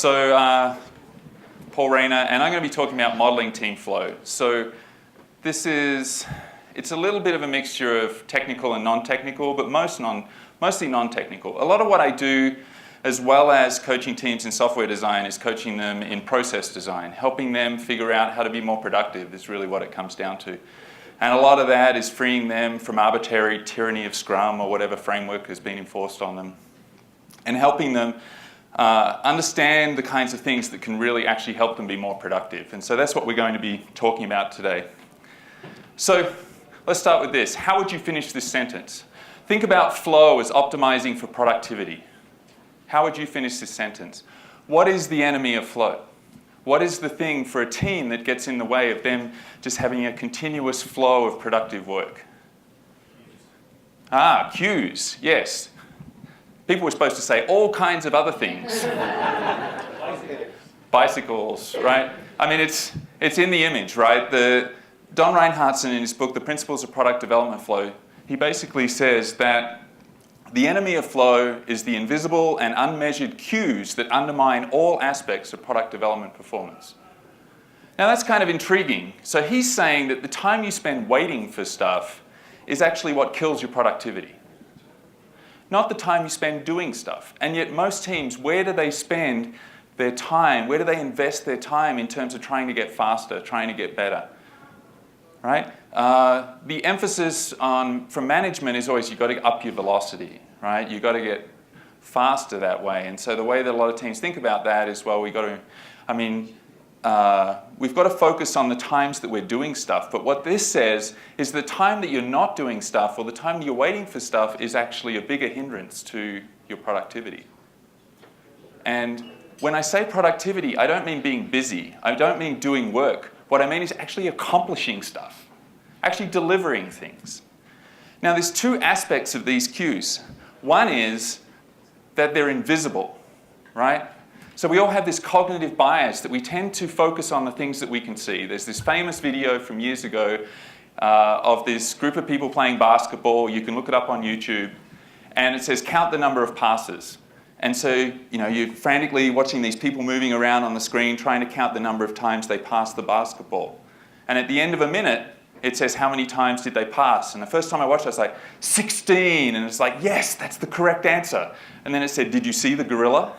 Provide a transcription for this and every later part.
So Paul Rayner, and I'm going to be talking about modeling team flow. So it's a little bit of a mixture of technical and non-technical, but mostly non-technical. A lot of what I do, as well as coaching teams in software design, is coaching them in process design. Helping them figure out how to be more productive is really what it comes down to. And a lot of that is freeing them from arbitrary tyranny of Scrum or whatever framework has been enforced on them, and helping them understand the kinds of things that can really actually help them be more productive. And so that's what we're going to be talking about today. So let's start with this. How would you finish this sentence? Think about flow as optimizing for productivity. How would you finish this sentence? What is the enemy of flow? What is the thing for a team that gets in the way of them just having a continuous flow of productive work? Cues, yes. People were supposed to say all kinds of other things. Bicycles, right? I mean, it's in the image, right? Don Reinertsen, in his book, The Principles of Product Development Flow, he basically says that the enemy of flow is the invisible and unmeasured cues that undermine all aspects of product development performance. Now, that's kind of intriguing. So he's saying that the time you spend waiting for stuff is actually what kills your productivity, not the time you spend doing stuff. And yet most teams, where do they spend their time? Where do they invest their time in terms of trying to get faster, trying to get better? Right? The emphasis from management is always you've got to up your velocity, right? You've got to get faster that way. And so the way that a lot of teams think about that is, well, we've got to focus on the times that we're doing stuff. But what this says is the time that you're not doing stuff or the time that you're waiting for stuff is actually a bigger hindrance to your productivity. And when I say productivity, I don't mean being busy. I don't mean doing work. What I mean is actually accomplishing stuff, actually delivering things. Now, there's two aspects of these cues. One is that they're invisible, right? So we all have this cognitive bias that we tend to focus on the things that we can see. There's this famous video from years ago of this group of people playing basketball. You can look it up on YouTube. And it says, count the number of passes. And so, you're frantically watching these people moving around on the screen, trying to count the number of times they pass the basketball. And at the end of a minute, it says, how many times did they pass? And the first time I watched it, I was like, 16. And it's like, yes, that's the correct answer. And then it said, did you see the gorilla?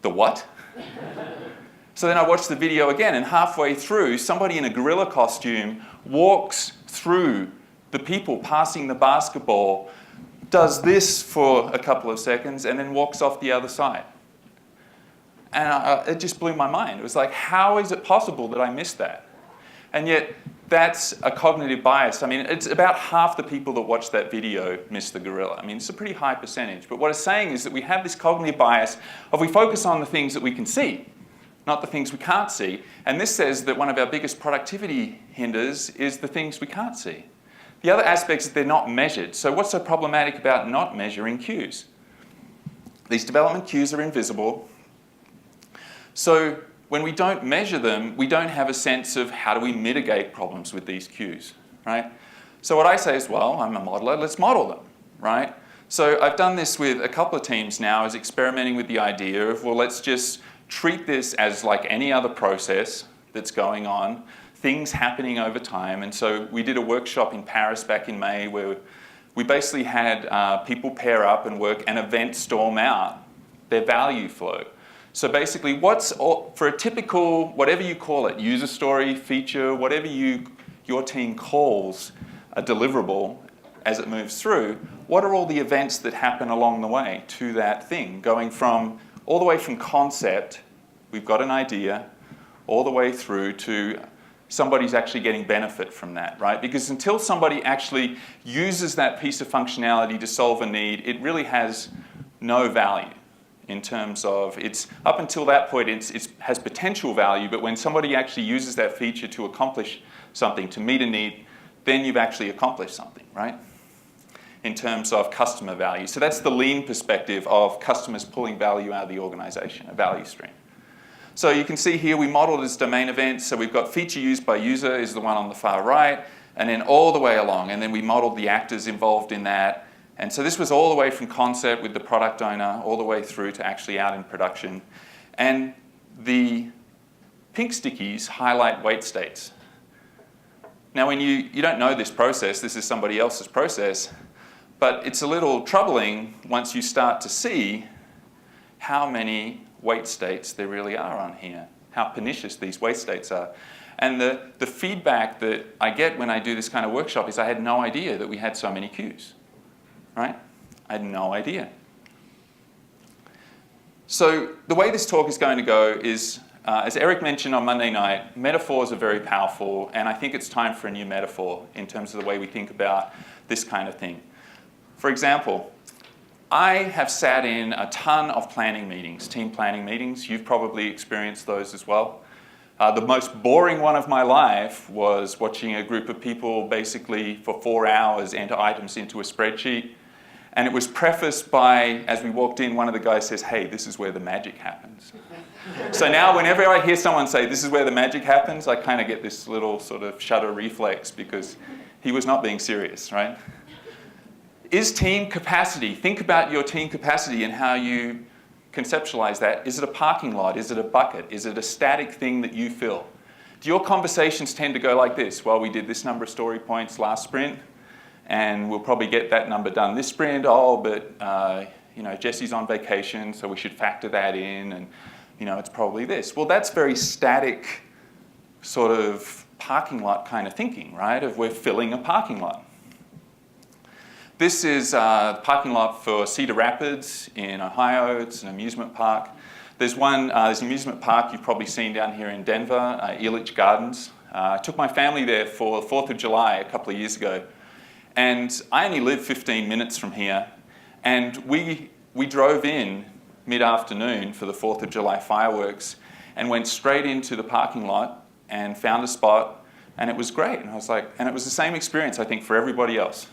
The what? So then I watched the video again, and halfway through, somebody in a gorilla costume walks through the people passing the basketball, does this for a couple of seconds, and then walks off the other side. And it just blew my mind. It was like, how is it possible that I missed that? And yet, that's a cognitive bias. I mean, it's about half the people that watch that video miss the gorilla. I mean, it's a pretty high percentage. But what it's saying is that we have this cognitive bias of we focus on the things that we can see, not the things we can't see. And this says that one of our biggest productivity hinders is the things we can't see. The other aspect is they're not measured. So what's so problematic about not measuring cues? These development cues are invisible. So when we don't measure them, we don't have a sense of how do we mitigate problems with these cues, right? So what I say is, well, I'm a modeler, let's model them, right? So I've done this with a couple of teams now, is experimenting with the idea of, well, let's just treat this as like any other process that's going on, things happening over time. And so we did a workshop in Paris back in May where we basically had people pair up and work and event storm out their value flow. So basically, for a typical, whatever you call it, user story, feature, whatever your team calls a deliverable as it moves through, what are all the events that happen along the way to that thing, going from all the way from concept, we've got an idea, all the way through to somebody's actually getting benefit from that, right? Because until somebody actually uses that piece of functionality to solve a need, it really has no value. In terms of, it's up until that point, it has potential value, but when somebody actually uses that feature to accomplish something, to meet a need, then you've actually accomplished something, right? In terms of customer value. So that's the lean perspective of customers pulling value out of the organization, a value stream. So you can see here we modeled as domain events. So we've got feature used by user is the one on the far right, and then all the way along. And then we modeled the actors involved in that. And so this was all the way from concept with the product owner all the way through to actually out in production. And the pink stickies highlight wait states. Now, when you don't know this process, this is somebody else's process, but it's a little troubling once you start to see how many wait states there really are on here, how pernicious these wait states are. And the feedback that I get when I do this kind of workshop is I had no idea that we had so many cues, right? I had no idea. So the way this talk is going to go is, as Eric mentioned on Monday night, metaphors are very powerful, and I think it's time for a new metaphor in terms of the way we think about this kind of thing. For example, I have sat in a ton of planning meetings, team planning meetings. You've probably experienced those as well. The most boring one of my life was watching a group of people basically for 4 hours enter items into a spreadsheet. And it was prefaced by, as we walked in, one of the guys says, "Hey, this is where the magic happens." So now whenever I hear someone say, "This is where the magic happens," I kind of get this little sort of shudder reflex because he was not being serious, right? Is team capacity, think about your team capacity and how you conceptualize that. Is it a parking lot? Is it a bucket? Is it a static thing that you fill? Do your conversations tend to go like this? Well, we did this number of story points last sprint, and we'll probably get that number done this sprint. Oh, but Jesse's on vacation, so we should factor that in, and it's probably this. Well, that's very static sort of parking lot kind of thinking, right? Of we're filling a parking lot. This is the parking lot for Cedar Rapids in Ohio. It's an amusement park. There's an amusement park you've probably seen down here in Denver, Elitch Gardens. I took my family there for the 4th of July a couple of years ago. And I only live 15 minutes from here. And we drove in mid-afternoon for the 4th of July fireworks and went straight into the parking lot and found a spot, and it was great. And I was like, and it was the same experience, I think, for everybody else.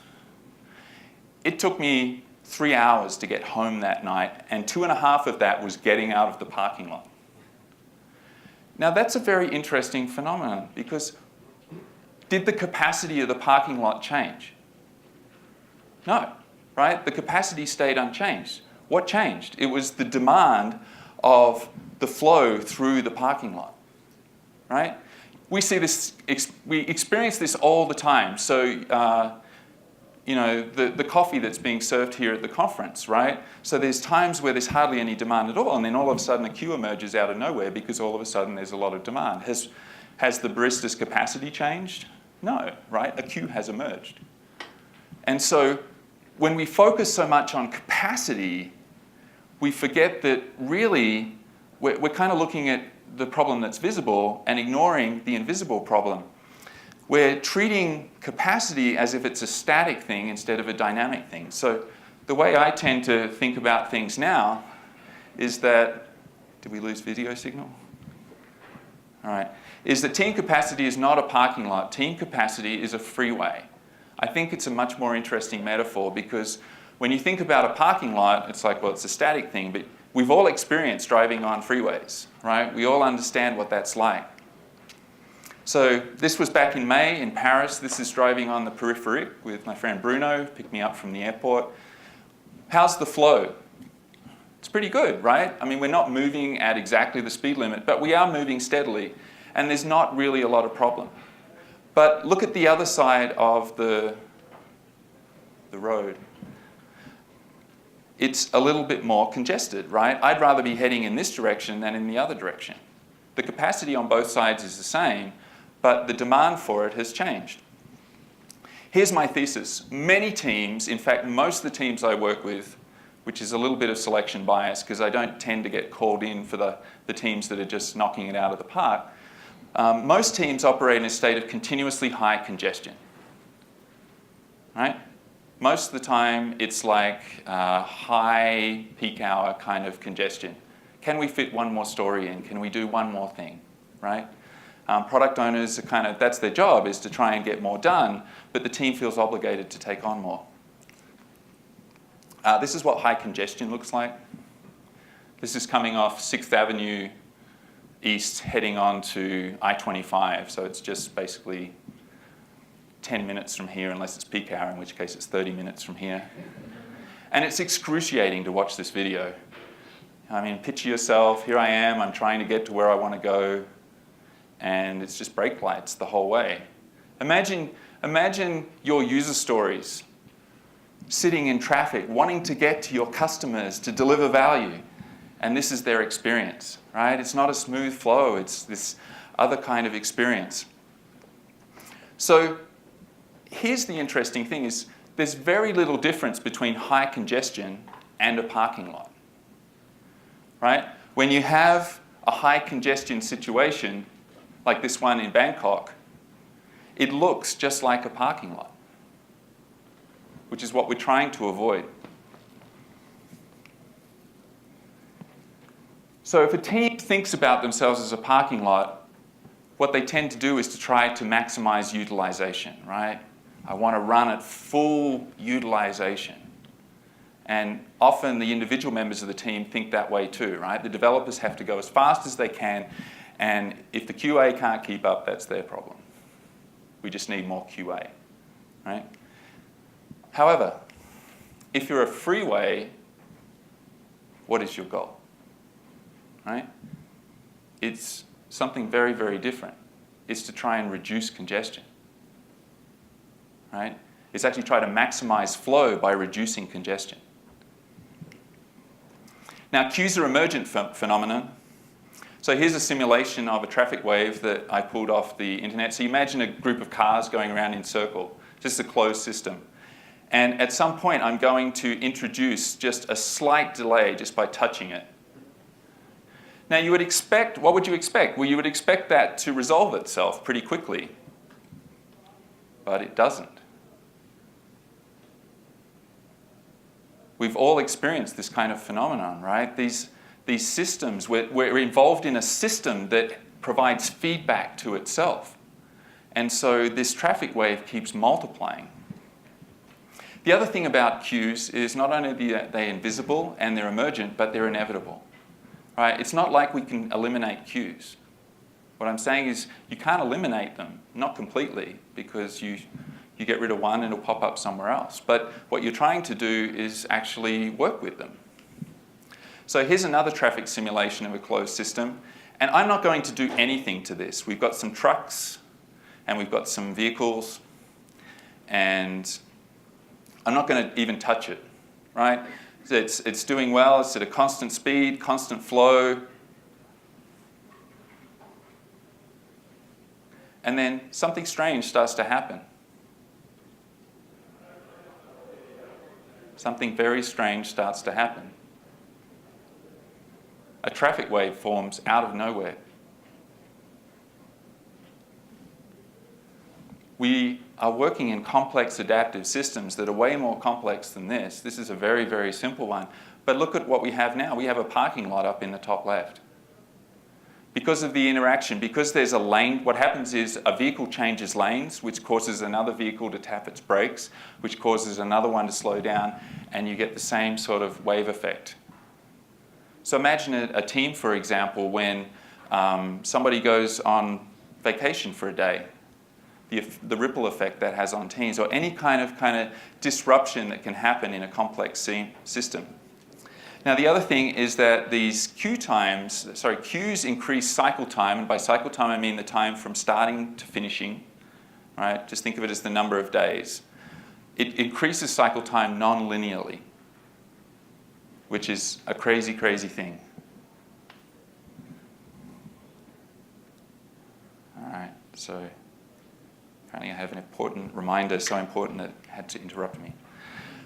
It took me 3 hours to get home that night, and 2.5 of that was getting out of the parking lot. Now, that's a very interesting phenomenon, because did the capacity of the parking lot change? No, right? The capacity stayed unchanged. What changed? It was the demand of the flow through the parking lot, right? We see this, we experience this all the time. So, the coffee that's being served here at the conference, right? So there's times where there's hardly any demand at all, and then all of a sudden a queue emerges out of nowhere because all of a sudden there's a lot of demand. Has the barista's capacity changed? No, right? A queue has emerged. And so when we focus so much on capacity, we forget that really we're kind of looking at the problem that's visible and ignoring the invisible problem. We're treating capacity as if it's a static thing instead of a dynamic thing. So the way I tend to think about things now is that, did we lose video signal? All right, is that team capacity is not a parking lot. Team capacity is a freeway. I think it's a much more interesting metaphor because when you think about a parking lot, it's like, well, it's a static thing, but we've all experienced driving on freeways, right? We all understand what that's like. So this was back in May in Paris. This is driving on the Périphérique with my friend Bruno, picked me up from the airport. How's the flow? It's pretty good, right? I mean, we're not moving at exactly the speed limit, but we are moving steadily, and there's not really a lot of problem. But look at the other side of the road. It's a little bit more congested, right? I'd rather be heading in this direction than in the other direction. The capacity on both sides is the same, but the demand for it has changed. Here's my thesis. Many teams, in fact, most of the teams I work with, which is a little bit of selection bias because I don't tend to get called in for the teams that are just knocking it out of the park, most teams operate in a state of continuously high congestion, right? Most of the time, it's like high peak hour kind of congestion. Can we fit one more story in? Can we do one more thing, right? Product owners are kind of, that's their job, is to try and get more done, but the team feels obligated to take on more. This is what high congestion looks like. This is coming off 6th Avenue East, heading on to I-25, so it's just basically 10 minutes from here, unless it's peak hour, in which case it's 30 minutes from here. And it's excruciating to watch this video. I mean, picture yourself, here I am, I'm trying to get to where I want to go, and it's just brake lights the whole way. Imagine your user stories sitting in traffic, wanting to get to your customers to deliver value, and this is their experience, right? It's not a smooth flow, it's this other kind of experience. So here's the interesting thing is there's very little difference between high congestion and a parking lot, right? When you have a high congestion situation, like this one in Bangkok, it looks just like a parking lot, which is what we're trying to avoid. So if a team thinks about themselves as a parking lot, what they tend to do is to try to maximize utilization, right? I want to run at full utilization. And often the individual members of the team think that way too, right? The developers have to go as fast as they can, and if the QA can't keep up, that's their problem. We just need more QA, right? However, if you're a freeway, what is your goal, right? It's something very, very different. It's to try and reduce congestion, right? It's actually try to maximize flow by reducing congestion. Now, queues are emergent phenomenon. So here's a simulation of a traffic wave that I pulled off the internet. So you imagine a group of cars going around in circle, just a closed system. And at some point, I'm going to introduce just a slight delay just by touching it. Now, you would expect, what would you expect? Well, you would expect that to resolve itself pretty quickly. But it doesn't. We've all experienced this kind of phenomenon, right? These systems, we're involved in a system that provides feedback to itself. And so this traffic wave keeps multiplying. The other thing about queues is not only are they invisible and they're emergent, but they're inevitable. Right? It's not like we can eliminate queues. What I'm saying is you can't eliminate them, not completely, because you get rid of one and it'll pop up somewhere else. But what you're trying to do is actually work with them. So here's another traffic simulation of a closed system. And I'm not going to do anything to this. We've got some trucks and we've got some vehicles, and I'm not going to even touch it, right? It's doing well, it's at a constant speed, constant flow. And then something strange starts to happen. Something very strange starts to happen. A traffic wave forms out of nowhere. We are working in complex adaptive systems that are way more complex than this. This is a very, very simple one. But look at what we have now. We have a parking lot up in the top left. Because of the interaction, because there's a lane, what happens is a vehicle changes lanes, which causes another vehicle to tap its brakes, which causes another one to slow down, and you get the same sort of wave effect. So imagine a team, for example, when somebody goes on vacation for a day. The ripple effect that has on teams, or any kind of disruption that can happen in a complex system. Now, the other thing is that these queues increase cycle time, and by cycle time I mean the time from starting to finishing, right? Just think of it as the number of days. It increases cycle time non-linearly, which is a crazy, crazy thing. All right, so apparently I have an important reminder, so important that it had to interrupt me.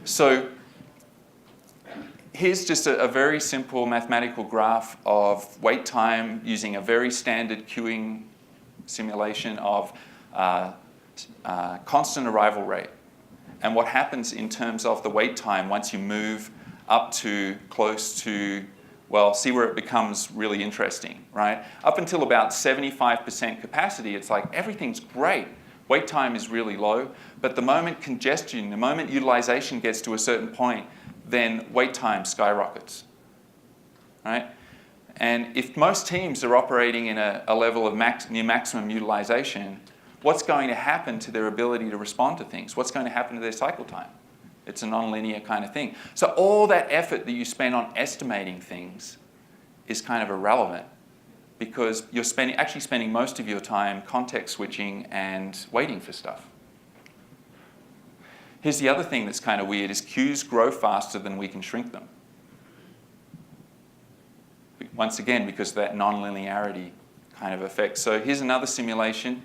So here's just a very simple mathematical graph of wait time using a very standard queuing simulation of constant arrival rate. And what happens in terms of the wait time once you move up to close to, well, see where it becomes really interesting, right? Up until about 75% capacity, it's like everything's great. Wait time is really low, but the moment congestion, the moment utilization gets to a certain point, then wait time skyrockets, right? And if most teams are operating in a level of near maximum utilization, what's going to happen to their ability to respond to things? What's going to happen to their cycle time? It's a non-linear kind of thing. So all that effort that you spend on estimating things is kind of irrelevant because you're actually spending most of your time context switching and waiting for stuff. Here's the other thing that's kind of weird is queues grow faster than we can shrink them. Once again, because of that non-linearity kind of effect. So here's another simulation.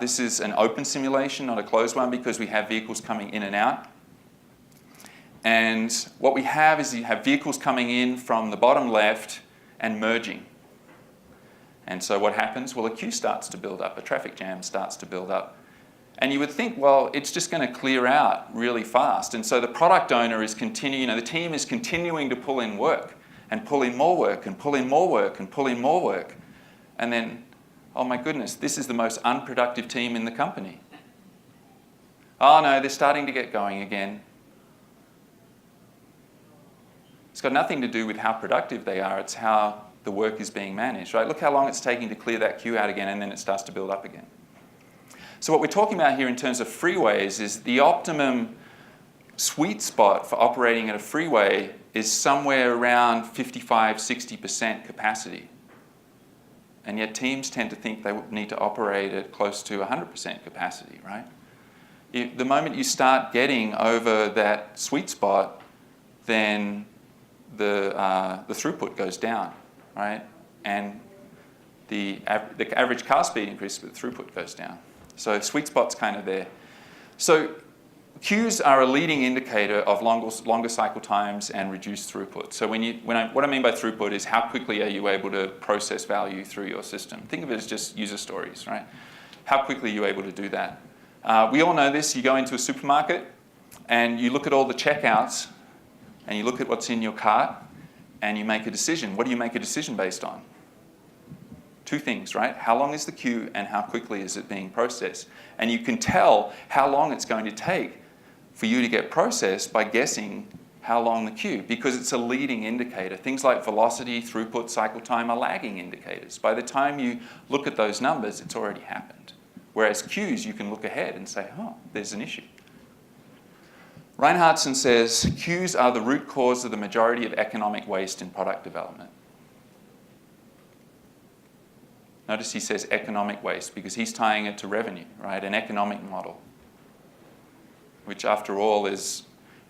This is an open simulation, not a closed one, because we have vehicles coming in and out. And what we have is you have vehicles coming in from the bottom left and merging. And so what happens? Well, a queue starts to build up, a traffic jam starts to build up. And you would think, well, it's just going to clear out really fast. And so the product owner is continuing, the team is continuing to pull in work and pull in more work and pull in more work and pull in more work. And then, oh my goodness, this is the most unproductive team in the company. Oh no, they're starting to get going again. It's got nothing to do with how productive they are, it's how the work is being managed, right? Look how long it's taking to clear that queue out again and then it starts to build up again. So what we're talking about here in terms of freeways is the optimum sweet spot for operating at a freeway is somewhere around 55–60% capacity. And yet teams tend to think they need to operate at close to 100% capacity, right? The moment you start getting over that sweet spot, then the throughput goes down, right? And the average car speed increases, but the throughput goes down. So sweet spot's kind of there. So queues are a leading indicator of longer cycle times and reduced throughput. So what I mean by throughput is how quickly are you able to process value through your system. Think of it as just user stories, right? How quickly are you able to do that? We all know this. You go into a supermarket and you look at all the checkouts and you look at what's in your cart and you make a decision. What do you make a decision based on? Two things, right? How long is the queue and how quickly is it being processed? And you can tell how long it's going to take for you to get processed by guessing how long the queue, because it's a leading indicator. Things like velocity, throughput, cycle time are lagging indicators. By the time you look at those numbers, it's already happened. Whereas queues, you can look ahead and say, oh, there's an issue. Reinertsen says, queues are the root cause of the majority of economic waste in product development. Notice he says economic waste because he's tying it to revenue, right? An economic model, which after all is,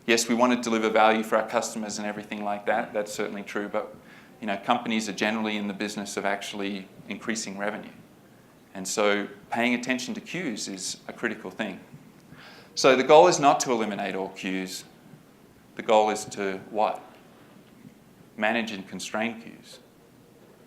yes, we want to deliver value for our customers and everything like that. That's certainly true, but companies are generally in the business of actually increasing revenue. And so paying attention to queues is a critical thing. So the goal is not to eliminate all queues. The goal is to what? Manage and constrain queues.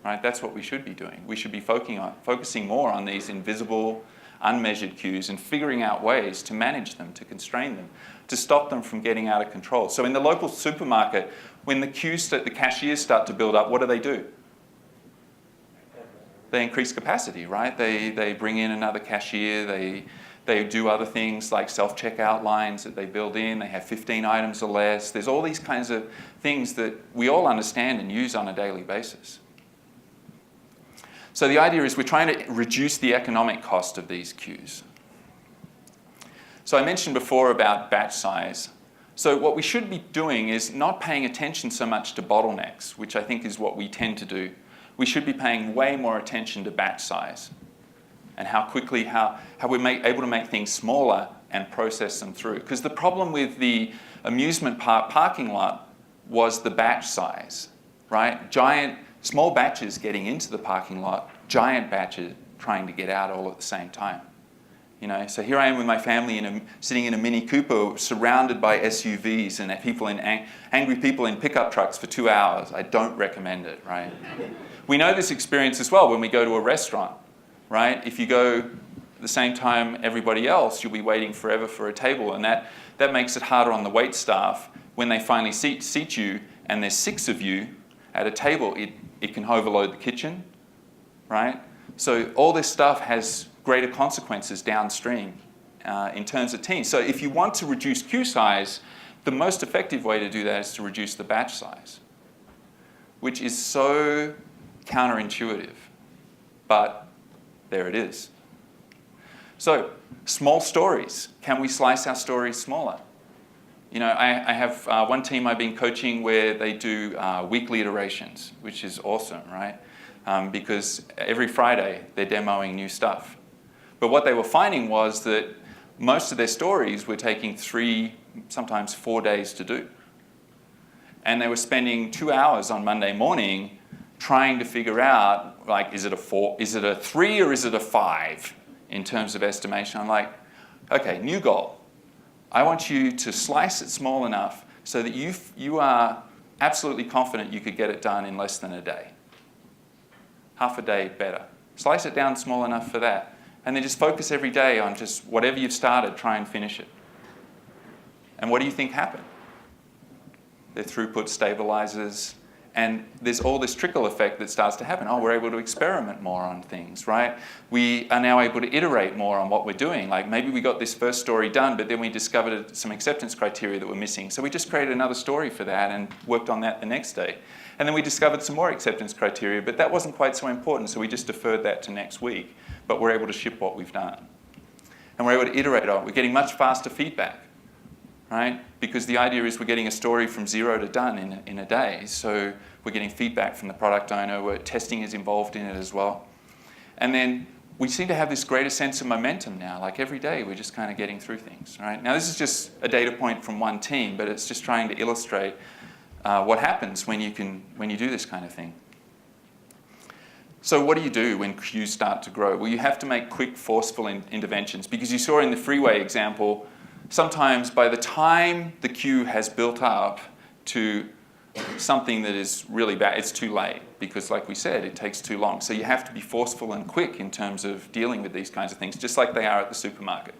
Right? That's what we should be doing. We should be focusing more on these invisible, unmeasured queues and figuring out ways to manage them, to constrain them, to stop them from getting out of control. So in the local supermarket, when the cashiers start to build up, what do? They increase capacity, right? They bring in another cashier. They do other things like self-checkout lines that they build in. They have 15 items or less. There's all these kinds of things that we all understand and use on a daily basis. So the idea is we're trying to reduce the economic cost of these queues. So I mentioned before about batch size. So what we should be doing is not paying attention so much to bottlenecks, which I think is what we tend to do. We should be paying way more attention to batch size and how quickly, how we're able to make things smaller and process them through. Because the problem with the amusement park parking lot was the batch size, right? Small batches getting into the parking lot, giant batches trying to get out all at the same time. So here I am with my family sitting in a Mini Cooper surrounded by SUVs and angry people in pickup trucks for 2 hours. I don't recommend it, right? We know this experience as well when we go to a restaurant, right? If you go at the same time everybody else, you'll be waiting forever for a table, and that makes it harder on the wait staff. When they finally seat you and there's 6 of you at a table, it can overload the kitchen, right? So all this stuff has greater consequences downstream in terms of teams. So if you want to reduce queue size, the most effective way to do that is to reduce the batch size, which is so counterintuitive, but there it is. So small stories. Can we slice our stories smaller? You know, I have one team I've been coaching where they do weekly iterations, which is awesome, right? Because every Friday they're demoing new stuff. But what they were finding was that most of their stories were taking 3, sometimes 4 days to do. And they were spending 2 hours on Monday morning trying to figure out, like, is it a 4, is it a 3, or is it a 5 in terms of estimation? I'm like, okay, new goal. I want you to slice it small enough so that you are absolutely confident you could get it done in less than a day. Half a day better. Slice it down small enough for that. And then just focus every day on just whatever you've started, try and finish it. And what do you think happened? Their throughput stabilizes, and there's all this trickle effect that starts to happen. Oh, we're able to experiment more on things, right? We are now able to iterate more on what we're doing. Like maybe we got this first story done, but then we discovered some acceptance criteria that were missing. So we just created another story for that and worked on that the next day. And then we discovered some more acceptance criteria, but that wasn't quite so important, so we just deferred that to next week. But we're able to ship what we've done. And we're able to iterate on it. We're getting much faster feedback, right? Because the idea is we're getting a story from 0 to done in a day. So we're getting feedback from the product owner. Testing is involved in it as well. And then we seem to have this greater sense of momentum now. Like every day, we're just kind of getting through things, right? Now, this is just a data point from one team, but it's just trying to illustrate what happens when you do this kind of thing. So what do you do when queues start to grow? Well, you have to make quick, forceful interventions, because you saw in the Freeway example, sometimes by the time the queue has built up to something that is really bad, it's too late, because like we said, it takes too long. So you have to be forceful and quick in terms of dealing with these kinds of things, just like they are at the supermarket.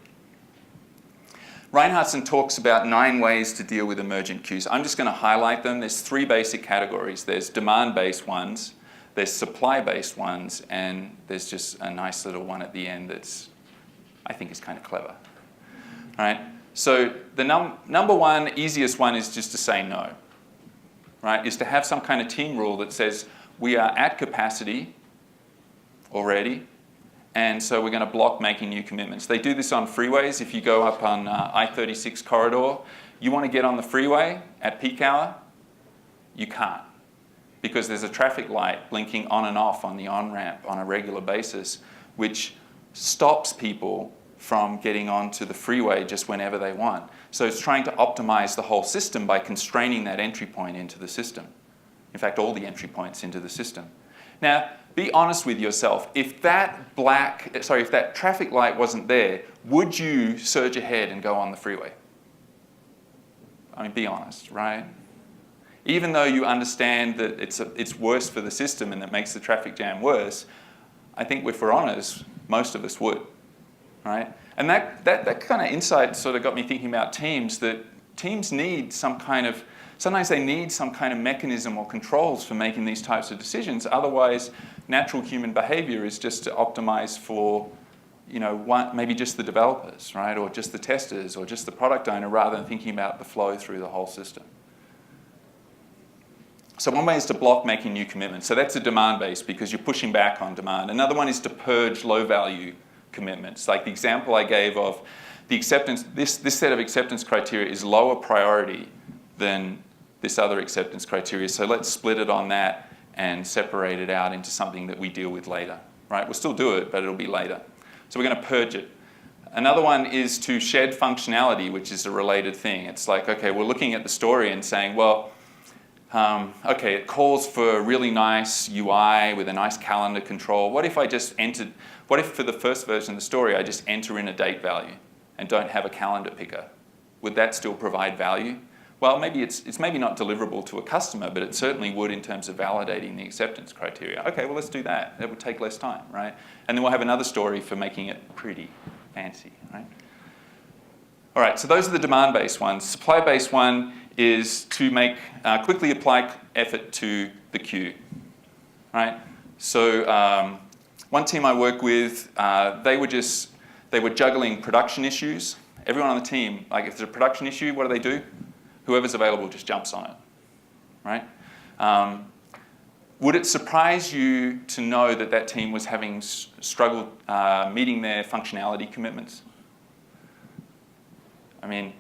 Reinertsen talks about 9 ways to deal with emergent queues. I'm just going to highlight them. There's 3 basic categories. There's demand-based ones, there's supply-based ones, and there's just a nice little one at the end that's, I think, is kind of clever. All right? So the number one, easiest one is just to say no. Right? Is to have some kind of team rule that says we are at capacity already, and so we're going to block making new commitments. They do this on freeways. If you go up on I-36 corridor, you want to get on the freeway at peak hour, you can't, because there's a traffic light blinking on and off on the on-ramp on a regular basis, which stops people from getting onto the freeway just whenever they want. So it's trying to optimize the whole system by constraining that entry point into the system. In fact, all the entry points into the system. Now, be honest with yourself. If that traffic light wasn't there, would you surge ahead and go on the freeway? I mean, be honest, right? Even though you understand that it's worse for the system and that makes the traffic jam worse, I think if we're honest, most of us would, right? And that kind of insight sort of got me thinking about teams, that teams need some kind of, sometimes they need some kind of mechanism or controls for making these types of decisions. Otherwise, natural human behavior is just to optimize for, maybe just the developers, right? Or just the testers, or just the product owner, rather than thinking about the flow through the whole system. So one way is to block making new commitments. So that's a demand-based, because you're pushing back on demand. Another one is to purge low-value commitments. Like the example I gave of the acceptance, this set of acceptance criteria is lower priority than this other acceptance criteria. So let's split it on that and separate it out into something that we deal with later, right? We'll still do it, but it'll be later. So we're going to purge it. Another one is to shed functionality, which is a related thing. It's like, okay, we're looking at the story and saying, well, okay, it calls for a really nice UI with a nice calendar control. What if for the first version of the story, I just enter in a date value and don't have a calendar picker? Would that still provide value? Well, maybe it's maybe not deliverable to a customer, but it certainly would in terms of validating the acceptance criteria. Okay, well, let's do that. That would take less time, right? And then we'll have another story for making it pretty fancy, right? All right, so those are the demand-based ones. Supply-based one is to make quickly apply effort to the queue, right? So one team I work with, they were juggling production issues. Everyone on the team, like if there's a production issue, what do? Whoever's available just jumps on it, right? Would it surprise you to know that that team was having struggled meeting their functionality commitments? I mean,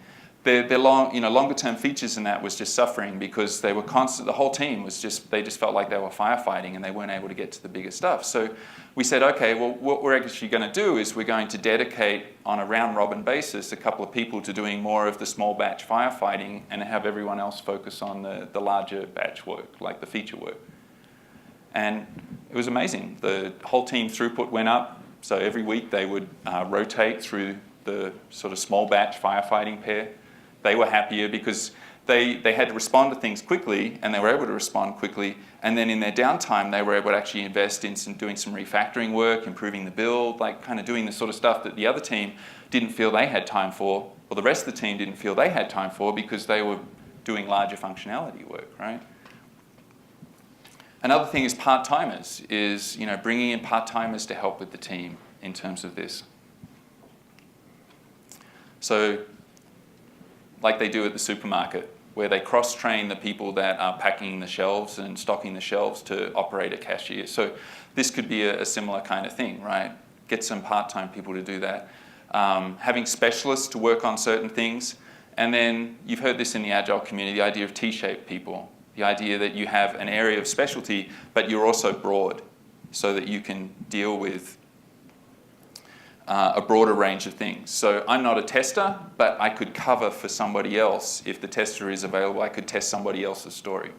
their longer term features in that was just suffering because they were the whole team was they just felt like they were firefighting and they weren't able to get to the bigger stuff. So we said, okay, well, what we're actually going to do is we're going to dedicate on a round robin basis a couple of people to doing more of the small batch firefighting and have everyone else focus on the larger batch work, like the feature work. And it was amazing. The whole team throughput went up. So every week they would rotate through the sort of small batch firefighting pair. They were happier because they had to respond to things quickly, and they were able to respond quickly. And then in their downtime, they were able to actually invest in doing some refactoring work, improving the build, like kind of doing the sort of stuff that the other team didn't feel they had time for, or the rest of the team didn't feel they had time for because they were doing larger functionality work, right? Another thing is part-timers, bringing in part-timers to help with the team in terms of this. So, like they do at the supermarket, where they cross-train the people that are packing the shelves and stocking the shelves to operate a cashier. So this could be a similar kind of thing, right? Get some part-time people to do that. Having specialists to work on certain things. And then you've heard this in the Agile community, the idea of T-shaped people. The idea that you have an area of specialty, but you're also broad, so that you can deal with a broader range of things. So I'm not a tester, but I could cover for somebody else. If the tester is available, I could test somebody else's story.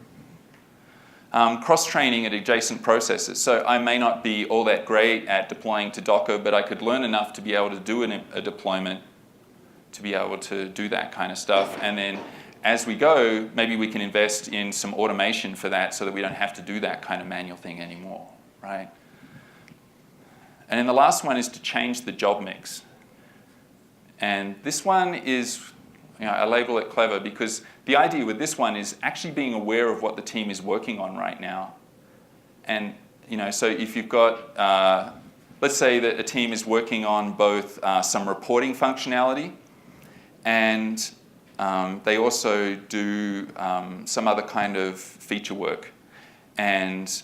Cross-training at adjacent processes. So I may not be all that great at deploying to Docker, but I could learn enough to be able to do a deployment, to be able to do that kind of stuff. And then as we go, maybe we can invest in some automation for that so that we don't have to do that kind of manual thing anymore, right? And then the last one is to change the job mix. And this one is, I label it clever because the idea with this one is actually being aware of what the team is working on right now. And, so if you've got, let's say that a team is working on both some reporting functionality and they also do some other kind of feature work. And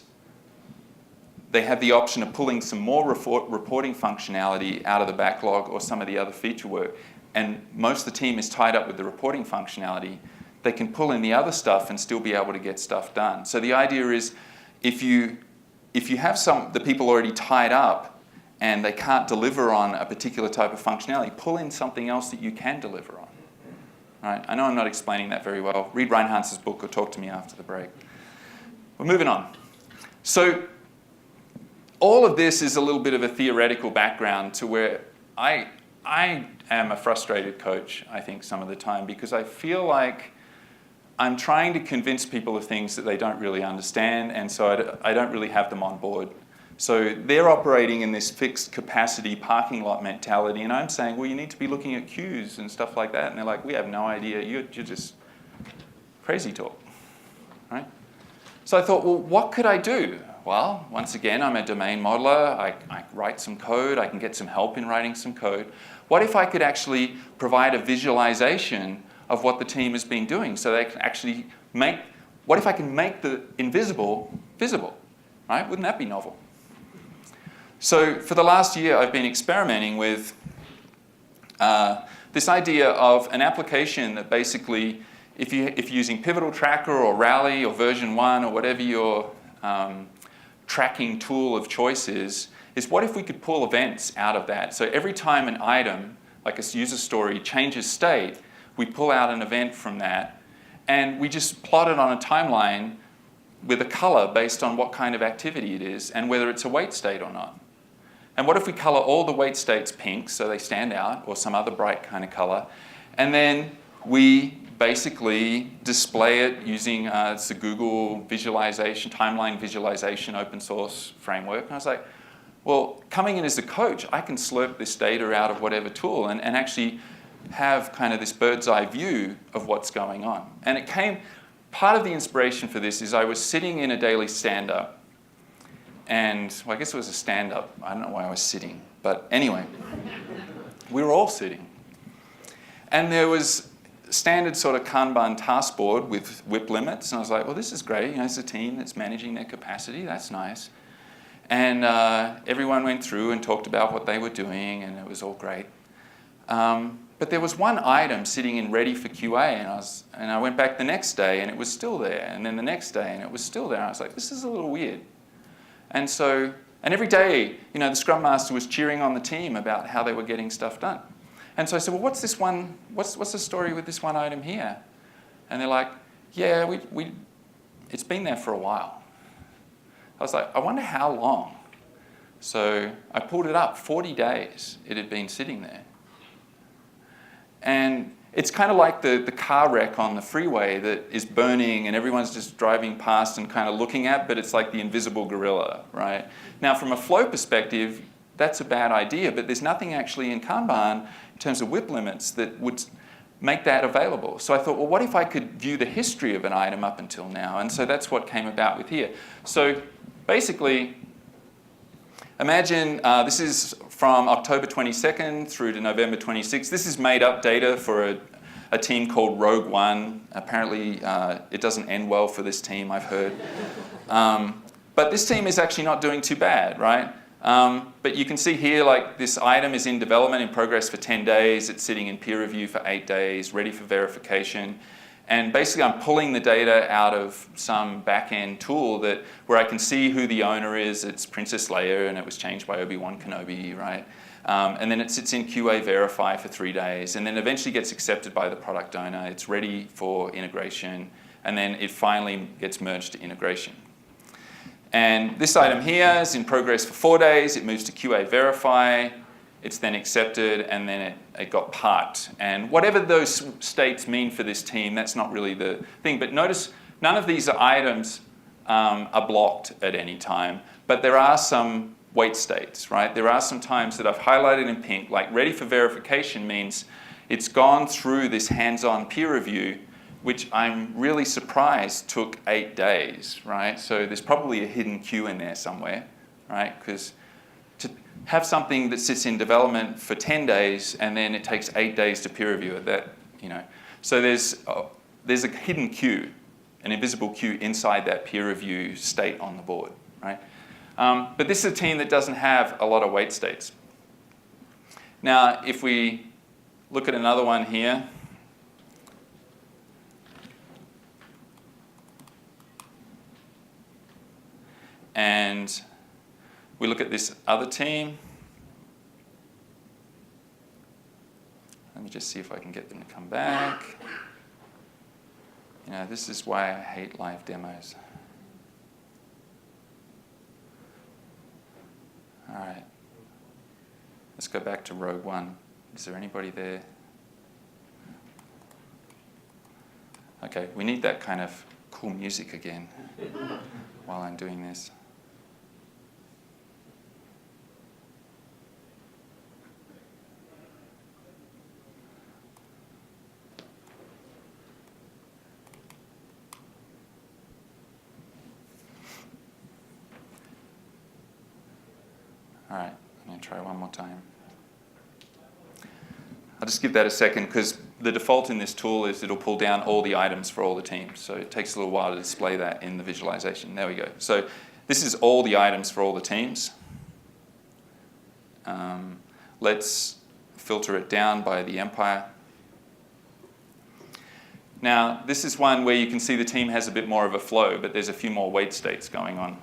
they have the option of pulling some more reporting functionality out of the backlog or some of the other feature work. And most of the team is tied up with the reporting functionality. They can pull in the other stuff and still be able to get stuff done. So the idea is if you have the people already tied up and they can't deliver on a particular type of functionality, pull in something else that you can deliver on. Right? I know I'm not explaining that very well. Read Reinertsen's book or talk to me after the break. We're moving on. So all of this is a little bit of a theoretical background to where I am a frustrated coach, I think, some of the time, because I feel like I'm trying to convince people of things that they don't really understand, and so I don't really have them on board. So they're operating in this fixed capacity parking lot mentality, and I'm saying, well, you need to be looking at queues and stuff like that. And they're like, we have no idea. You're just crazy talk, right? So I thought, well, what could I do? Well, once again, I'm a domain modeler. I write some code. I can get some help in writing some code. What if I could actually provide a visualization of what the team has been doing so they can actually what if I can make the invisible visible, right? Wouldn't that be novel? So for the last year, I've been experimenting with this idea of an application that basically, if you're using Pivotal Tracker or Rally or version 1 or whatever your tracking tool of choice is what if we could pull events out of that? So every time an item, like a user story, changes state, we pull out an event from that, and we just plot it on a timeline with a color based on what kind of activity it is and whether it's a wait state or not. And what if we color all the wait states pink so they stand out, or some other bright kind of color, and then we basically display it using it's a Google visualization, timeline visualization open source framework. And I was like, well, coming in as a coach, I can slurp this data out of whatever tool and actually have kind of this bird's eye view of what's going on. And part of the inspiration for this is I was sitting in a daily stand-up, and well, I guess it was a stand-up. I don't know why I was sitting, but anyway, we were all sitting. And there was standard sort of Kanban task board with WIP limits, and I was like, well, this is great. It's a team that's managing their capacity. That's nice. And everyone went through and talked about what they were doing, and it was all great. But there was one item sitting in ready for QA, and I went back the next day, and it was still there, and then the next day, and it was still there. I was like, this is a little weird. And every day, the Scrum Master was cheering on the team about how they were getting stuff done. And so I said, well, what's the story with this one item here? And they're like, yeah, it's been there for a while. I was like, I wonder how long. So I pulled it up, 40 days it had been sitting there. And it's kind of like the car wreck on the freeway that is burning and everyone's just driving past and kind of looking at, but it's like the invisible gorilla, right? Now, from a flow perspective, that's a bad idea, but there's nothing actually in Kanban in terms of WIP limits that would make that available. So I thought, well, what if I could view the history of an item up until now? And so that's what came about with here. So basically, imagine this is from October 22nd through to November 26th. This is made up data for a team called Rogue One. Apparently, it doesn't end well for this team, I've heard. But this team is actually not doing too bad, right? But you can see here, like, this item is in development in progress for 10 days. It's sitting in peer review for 8 days, ready for verification. And basically, I'm pulling the data out of some back-end tool where I can see who the owner is. It's Princess Leia, and it was changed by Obi-Wan Kenobi, right? And then it sits in QA verify for 3 days, and then eventually gets accepted by the product owner. It's ready for integration, and then it finally gets merged to integration. And this item here is in progress for 4 days. It moves to QA verify. It's then accepted, and then it got parked. And whatever those states mean for this team, that's not really the thing. But notice, none of these items are blocked at any time. But there are some wait states, right? There are some times that I've highlighted in pink, like ready for verification means it's gone through this hands-on peer review, which I'm really surprised took 8 days, right? So there's probably a hidden queue in there somewhere, right? Because to have something that sits in development for 10 days and then it takes 8 days to peer review it, So there's a hidden queue, an invisible queue inside that peer review state on the board, right? But this is a team that doesn't have a lot of wait states. Now, if we look at another one here, and we look at this other team. Let me just see if I can get them to come back. This is why I hate live demos. All right. Let's go back to Rogue One. Is there anybody there? Okay, we need that kind of cool music again while I'm doing this. All right, I'm going to try one more time. I'll just give that a second because the default in this tool is it'll pull down all the items for all the teams. So it takes a little while to display that in the visualization. There we go. So this is all the items for all the teams. Let's filter it down by the empire. Now, this is one where you can see the team has a bit more of a flow, but there's a few more wait states going on.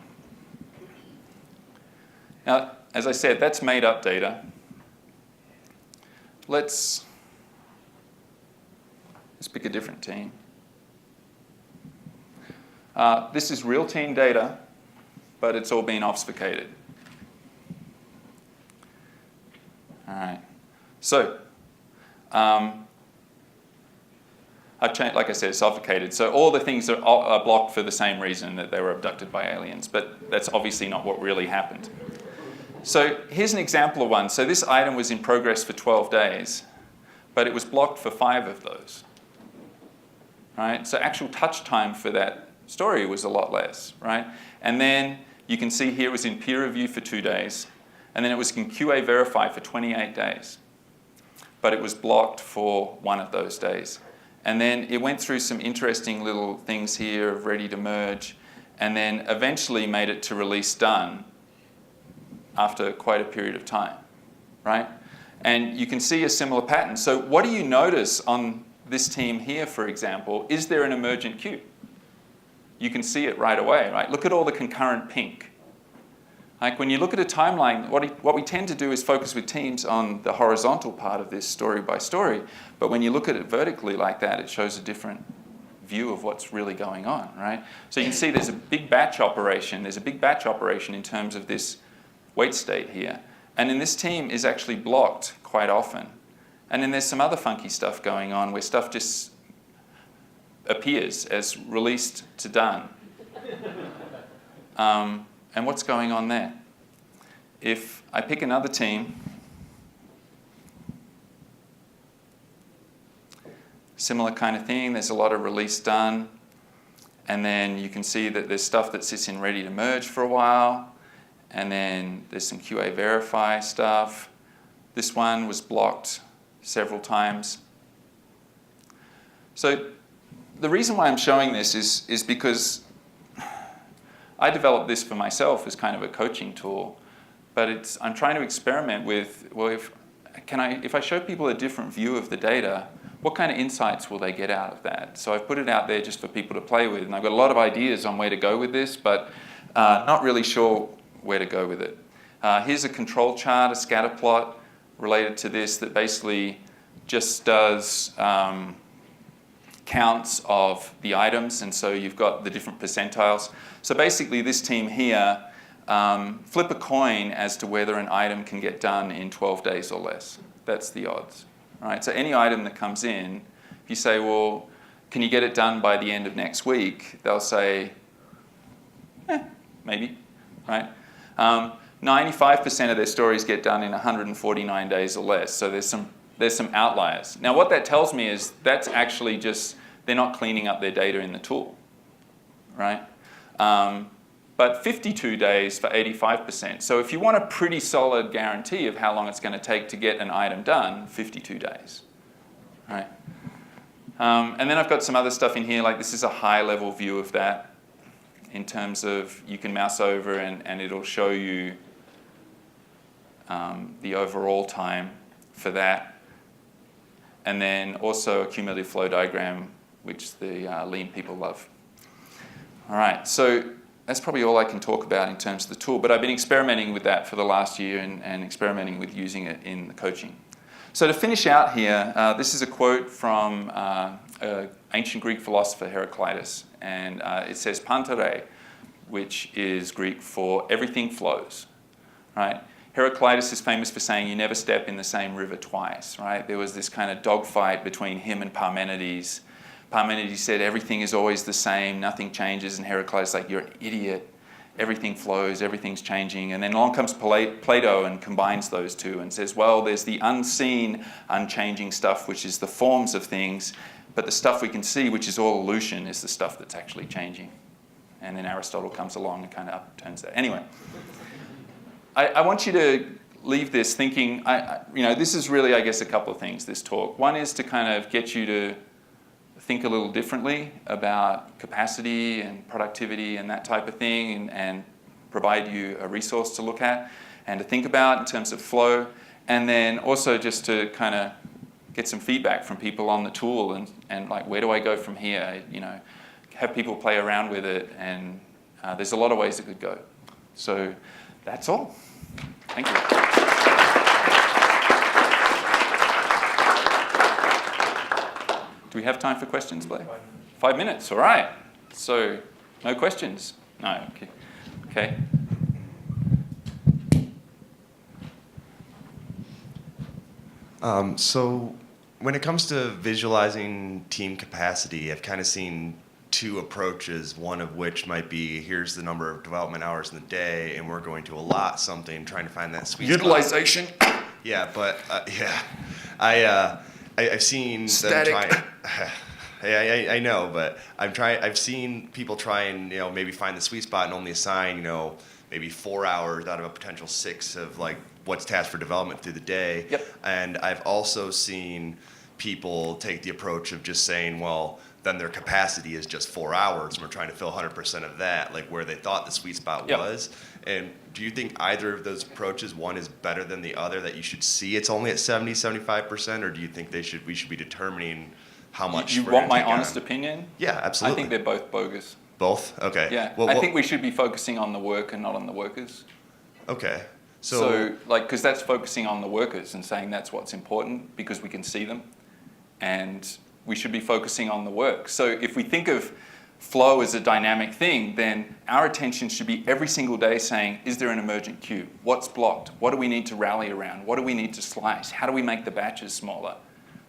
Now, as I said, that's made up data. Let's pick a different team. This is real team data, but it's all been obfuscated. All right. So, I've changed, like I said, it's obfuscated. So all the things are blocked for the same reason, that they were abducted by aliens. But that's obviously not what really happened. So here's an example of one. So this item was in progress for 12 days, but it was blocked for 5 of those. Right? So actual touch time for that story was a lot less. Right? And then you can see here it was in peer review for 2 days, and then it was in QA verify for 28 days. But it was blocked for 1 of those days. And then it went through some interesting little things here of ready to merge, and then eventually made it to release done after quite a period of time, right? And you can see a similar pattern. So what do you notice on this team here, for example? Is there an emergent cue? You can see it right away, right? Look at all the concurrent pink. Like when you look at a timeline, what we tend to do is focus with teams on the horizontal part of this story by story. But when you look at it vertically like that, it shows a different view of what's really going on, right? So you can see there's a big batch operation. There's a big batch operation in terms of this wait state here. And then this team is actually blocked quite often. And then there's some other funky stuff going on where stuff just appears as released to done. And what's going on there? If I pick another team, similar kind of thing, there's a lot of release done, and then you can see that there's stuff that sits in ready to merge for a while, and then there's some QA verify stuff. This one was blocked several times. So the reason why I'm showing this is because I developed this for myself as kind of a coaching tool, but I'm trying to experiment with, well, if I show people a different view of the data, what kind of insights will they get out of that? So I've put it out there just for people to play with, and I've got a lot of ideas on where to go with this, but not really sure where to go with it. Here's a control chart, a scatter plot related to this that basically just does counts of the items, and so you've got the different percentiles. So basically this team here, flip a coin as to whether an item can get done in 12 days or less. That's the odds. Right? So any item that comes in, if you say, well, can you get it done by the end of next week? They'll say, maybe, right? 95% of their stories get done in 149 days or less. So there's some outliers. Now what that tells me is that's actually just, they're not cleaning up their data in the tool, right? But 52 days for 85%. So if you want a pretty solid guarantee of how long it's going to take to get an item done, 52 days, right? And then I've got some other stuff in here, like this is a high-level view of that in terms of you can mouse over and it'll show you the overall time for that. And then also a cumulative flow diagram, which the lean people love. All right, so that's probably all I can talk about in terms of the tool, but I've been experimenting with that for the last year and experimenting with using it in the coaching. So to finish out here, this is a quote from ancient Greek philosopher Heraclitus, and it says "Pantare," which is Greek for everything flows, right? Heraclitus is famous for saying you never step in the same river twice, right? There was this kind of dogfight between him and Parmenides. Parmenides said everything is always the same, nothing changes, and Heraclitus is like, you're an idiot, everything flows, everything's changing. And then along comes Plato and combines those two and says, well, there's the unseen, unchanging stuff, which is the forms of things, but the stuff we can see, which is all illusion, is the stuff that's actually changing. And then Aristotle comes along and kind of upturns that. Anyway, I want you to leave this thinking, this is really, I guess, a couple of things, this talk. One is to kind of get you to think a little differently about capacity and productivity and that type of thing, and provide you a resource to look at and to think about in terms of flow, and then also just to kind of get some feedback from people on the tool and like, where do I go from here? Have people play around with it, and there's a lot of ways it could go. So that's all. Thank you. Do we have time for questions, Blair? 5 minutes, all right. So, no questions? No, okay. So, when it comes to visualizing team capacity, I've kind of seen two approaches, one of which might be, here's the number of development hours in the day, and we're going to allot something, trying to find that sweet spot. Utilization. Yeah, but, I've seen static. Them try. I know, but I've seen people try and maybe find the sweet spot and only assign maybe 4 hours out of a potential 6 of like what's tasked for development through the day. Yep. And I've also seen people take the approach of just saying, well, then their capacity is just 4 hours, and we're trying to fill 100% of that, like where they thought the sweet spot Yep. was. And do you think either of those approaches, one is better than the other, that you should see it's only at 70, 75%, or do you think we should be determining how much? You we're want gonna my take honest on? opinion? Yeah, I absolutely. think they're both bogus. Both? Okay. Yeah, Well, I think we should be focusing on the work and not on the workers. Okay. So like, because that's focusing on the workers and saying that's what's important because we can see them, and we should be focusing on the work. So if we think of flow as a dynamic thing, then our attention should be every single day saying, is there an emergent cue? What's blocked? What do we need to rally around? What do we need to slice? How do we make the batches smaller,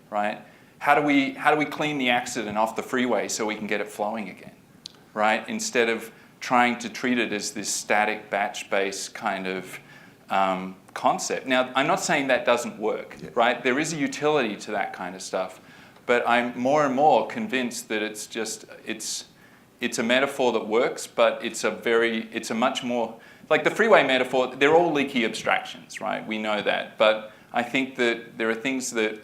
right? How do we clean the accident off the freeway so we can get it flowing again, right? Instead of trying to treat it as this static batch-based kind of concept. Now, I'm not saying that doesn't work, right? There is a utility to that kind of stuff, but I'm more and more convinced that it's a metaphor that works, but it's a much more, like the freeway metaphor, they're all leaky abstractions, right? We know that. But I think that there are things that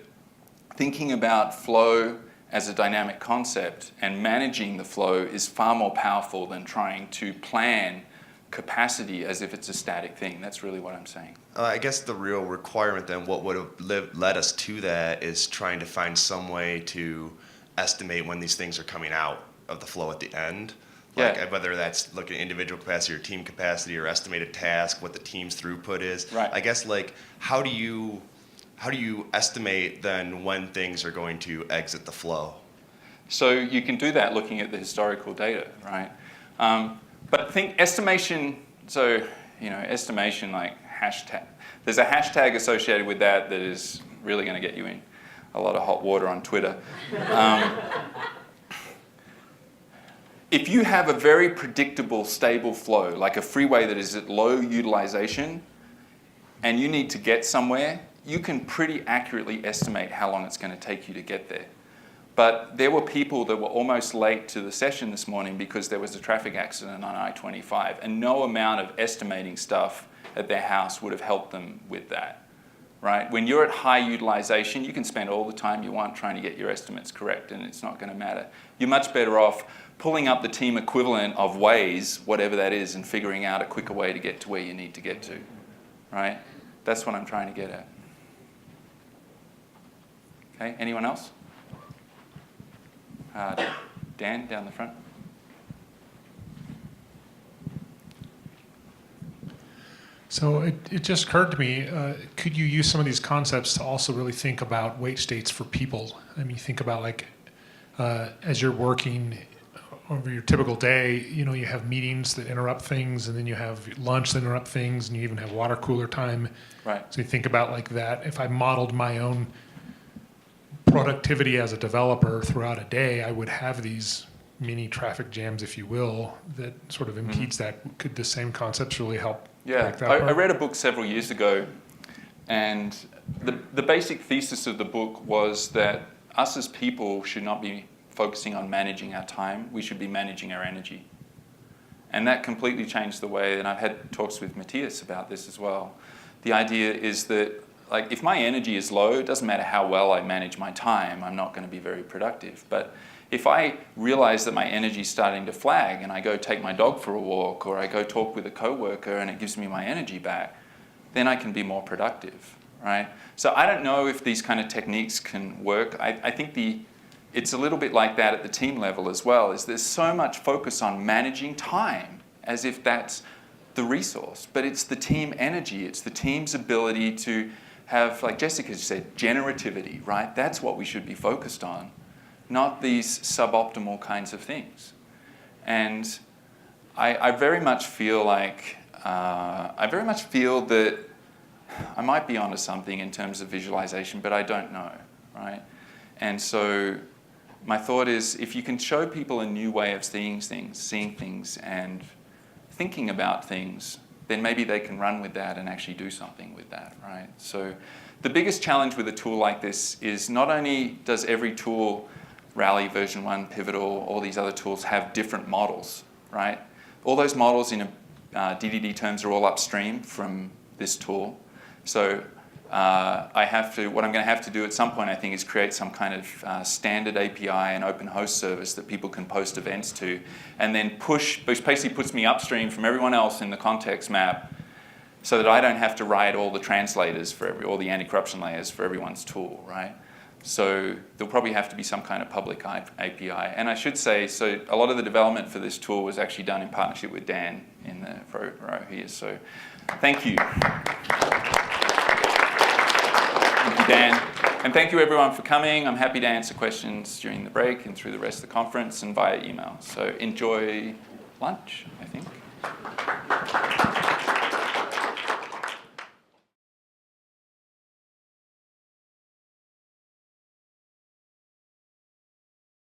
thinking about flow as a dynamic concept and managing the flow is far more powerful than trying to plan capacity as if it's a static thing. That's really what I'm saying. I guess the real requirement then, what would have led us to that, is trying to find some way to estimate when these things are coming out of the flow at the end. Like whether that's looking at individual capacity or team capacity or estimated task, what the team's throughput is. Right. I guess, like, how do you estimate then when things are going to exit the flow? So you can do that looking at the historical data, right? But I think estimation, so, estimation, like hashtag, there's a hashtag associated with that is really going to get you in a lot of hot water on Twitter. If you have a very predictable, stable flow, like a freeway that is at low utilization, and you need to get somewhere, you can pretty accurately estimate how long it's going to take you to get there. But there were people that were almost late to the session this morning because there was a traffic accident on I-25, and no amount of estimating stuff at their house would have helped them with that, right? When you're at high utilization, you can spend all the time you want trying to get your estimates correct, and it's not going to matter. You're much better off pulling up the team equivalent of Waze, whatever that is, and figuring out a quicker way to get to where you need to get to, right? That's what I'm trying to get at. Okay, anyone else? Dan, down the front. So it just occurred to me, could you use some of these concepts to also really think about wait states for people? I mean, think about like, as you're working over your typical day, you have meetings that interrupt things, and then you have lunch that interrupt things, and you even have water cooler time. Right. So you think about like that. If I modeled my own productivity as a developer throughout a day, I would have these mini traffic jams, if you will, that sort of impedes that. Could the same concepts really help? Yeah, I read a book several years ago, and the basic thesis of the book was that us as people should not be focusing on managing our time, we should be managing our energy. And that completely changed the way, and I've had talks with Matthias about this as well. The idea is that, like, if my energy is low, it doesn't matter how well I manage my time, I'm not going to be very productive. But if I realize that my energy is starting to flag and I go take my dog for a walk, or I go talk with a coworker and it gives me my energy back, then I can be more productive, right? So I don't know if these kind of techniques can work. I think it's a little bit like that at the team level as well, is there's so much focus on managing time as if that's the resource, but it's the team energy, it's the team's ability to have, like Jessica said, generativity, right? That's what we should be focused on, not these suboptimal kinds of things. And I very much feel like, that I might be onto something in terms of visualization, but I don't know, right? And so my thought is, if you can show people a new way of seeing things and thinking about things, then maybe they can run with that and actually do something with that, right? So the biggest challenge with a tool like this is not only does every tool, Rally, version 1, Pivotal, all these other tools have different models, right? All those models in DDD terms are all upstream from this tool. So what I'm going to have to do at some point, I think, is create some kind of standard API and open host service that people can post events to, and then which basically puts me upstream from everyone else in the context map, so that I don't have to write all the translators for all the anti-corruption layers for everyone's tool, right? So there'll probably have to be some kind of public API. And I should say, so a lot of the development for this tool was actually done in partnership with Dan in the row here. So thank you. Thank you, Dan. And thank you, everyone, for coming. I'm happy to answer questions during the break and through the rest of the conference and via email. So enjoy lunch, I think.